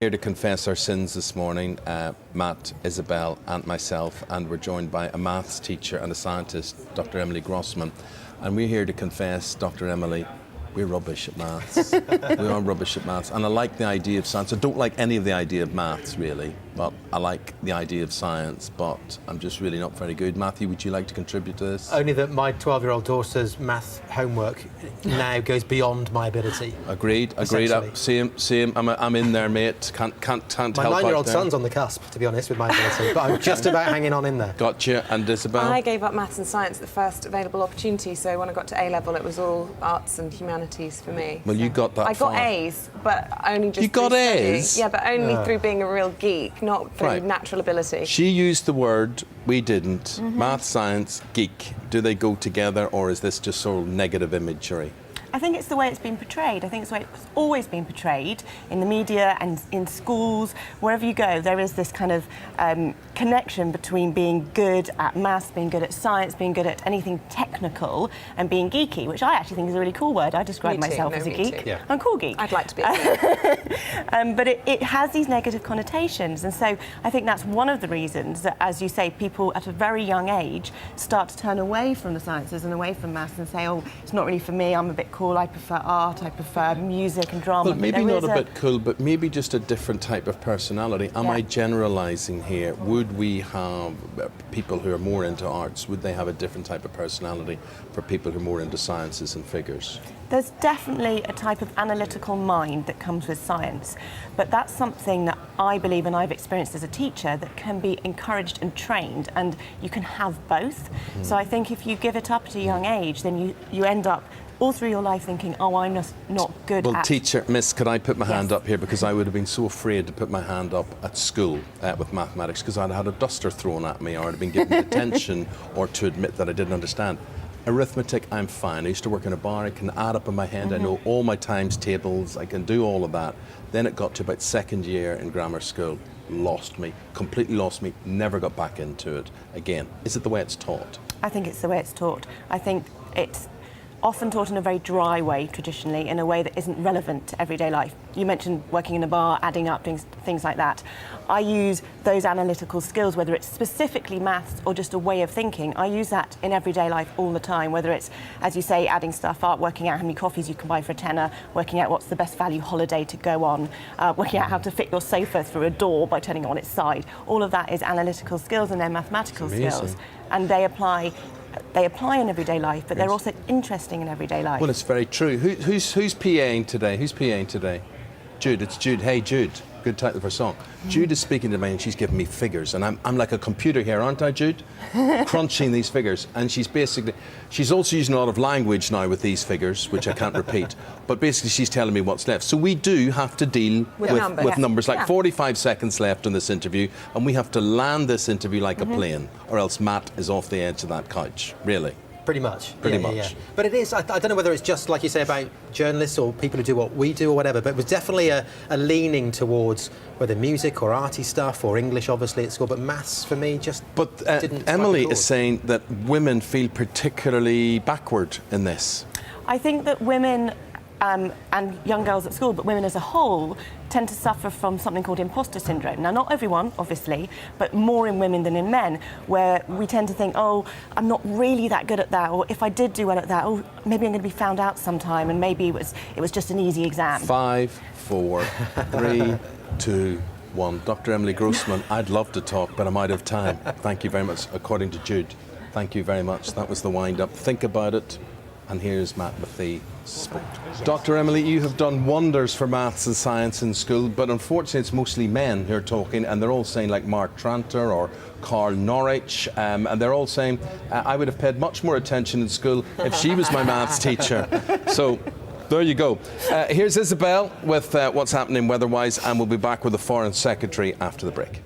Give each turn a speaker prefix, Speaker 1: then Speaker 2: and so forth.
Speaker 1: Here to confess our sins this morning, Matt, Isabel and myself, and we're joined by a maths teacher and a scientist, Dr Emily Grossman, and we're here to confess, Dr Emily, we're rubbish at maths. We are rubbish at maths, and I like the idea of science. I don't like any of the idea of maths really, but I like the idea of science, but I'm just really not very good. Matthew, would you like to contribute to this?
Speaker 2: Only that my 12-year-old daughter's math homework now goes beyond my ability.
Speaker 1: Agreed. Same. I'm in there, mate. Can't help.
Speaker 2: My 9-year-old son's on the cusp, to be honest, with my ability, but I'm just about hanging on in there.
Speaker 1: Gotcha. And Isabel?
Speaker 3: I gave up maths and science at the first available opportunity, so when I got to A-level, it was all arts and humanities for me.
Speaker 1: Well, you got that
Speaker 3: I got A's, but only just
Speaker 1: You got
Speaker 3: through study.
Speaker 1: A's?
Speaker 3: Yeah, but only through being a real geek, not through
Speaker 1: Right.
Speaker 3: natural ability.
Speaker 1: She used the word, we didn't. Math, science, geek. Do they go together, or is this just sort of negative imagery?
Speaker 4: I think it's the way it's been portrayed. I think it's the way it's always been portrayed in the media and in schools. Wherever you go, there is this kind of connection between being good at maths, being good at science, being good at anything technical, and being geeky, which I actually think is a really cool word. I describe myself as a geek.
Speaker 2: Yeah.
Speaker 4: I'm a cool geek.
Speaker 3: I'd like to be a
Speaker 4: But it has these negative connotations, and so I think that's one of the reasons that, as you say, people at a very young age start to turn away from the sciences and away from maths and say, oh, it's not really for me, I'm a bit cool, I prefer art, I prefer music and drama.
Speaker 1: Well, maybe not a bit cool, but maybe just a different type of personality. Am I generalising here? Would we have people who are more into arts, would they have a different type of personality for people who are more into sciences and figures?
Speaker 4: There's definitely a type of analytical mind that comes with science, but that's something that I believe, and I've experienced as a teacher, that can be encouraged and trained, and you can have both. So I think if you give it up at a young age, then you end up all through your life thinking, oh, I'm just not good at...
Speaker 1: Well, teacher, miss, could I put my hand up here? Because I would have been so afraid to put my hand up at school with mathematics, because I'd had a duster thrown at me, or I'd have been given detention, or to admit that I didn't understand. Arithmetic, I'm fine. I used to work in a bar, I can add up in my head, I know all my times tables, I can do all of that. Then it got to about second year in grammar school, lost me, completely lost me, never got back into it again. Is it the way it's taught? I
Speaker 4: think it's the way it's taught. I think it's often taught in a very dry way, traditionally, in a way that isn't relevant to everyday life. You mentioned working in a bar, adding up, doing things like that. I use those analytical skills, whether it's specifically maths or just a way of thinking, I use that in everyday life all the time, whether it's, as you say, adding stuff up, working out how many coffees you can buy for a tenner, working out what's the best value holiday to go on, working out how to fit your sofa through a door by turning it on its side. All of that is analytical skills, and they're mathematical skills, and they apply in everyday life, but they're also interesting in everyday life.
Speaker 1: Well, it's very true. Who's PAing today? Who's PAing today? Jude, it's Jude. Hey, Jude. Good title for a song. Jude is speaking to me and she's giving me figures, and I'm like a computer here, aren't I, Jude? Crunching these figures, and she's also using a lot of language now with these figures, which I can't repeat, but basically she's telling me what's left. So we do have to deal with numbers, like 45 seconds left in this interview, and we have to land this interview like a plane, or else Matt is off the edge of that couch, really.
Speaker 2: Pretty much.
Speaker 1: Pretty much.
Speaker 2: Yeah. But it is, I don't know whether it's just, like you say, about journalists or people who do what we do or whatever, but it was definitely a leaning towards whether music or arty stuff or English, obviously, at school, but maths, for me, just didn't.
Speaker 1: Emily is saying that women feel particularly backward in this.
Speaker 4: I think that women and young girls at school, but women as a whole, tend to suffer from something called imposter syndrome. Now, not everyone, obviously, but more in women than in men, where we tend to think, oh, I'm not really that good at that, or if I did do well at that, oh, maybe I'm going to be found out sometime, and maybe it was just an easy exam. 5, 4, 3, 2, 1. Dr Emily Grossman, I'd love to talk, but I'm out of time. Thank you very much, according to Jude. Thank you very much. That was the wind-up. Think about it. And here's Matt with the sport. Dr Emily, you have done wonders for maths and science in school, but unfortunately it's mostly men who are talking, and they're all saying, like Mark Tranter or Carl Norwich, and they're all saying, I would have paid much more attention in school if she was my maths teacher. So there you go. Here's Isabel with what's happening weather-wise, and we'll be back with the Foreign Secretary after the break.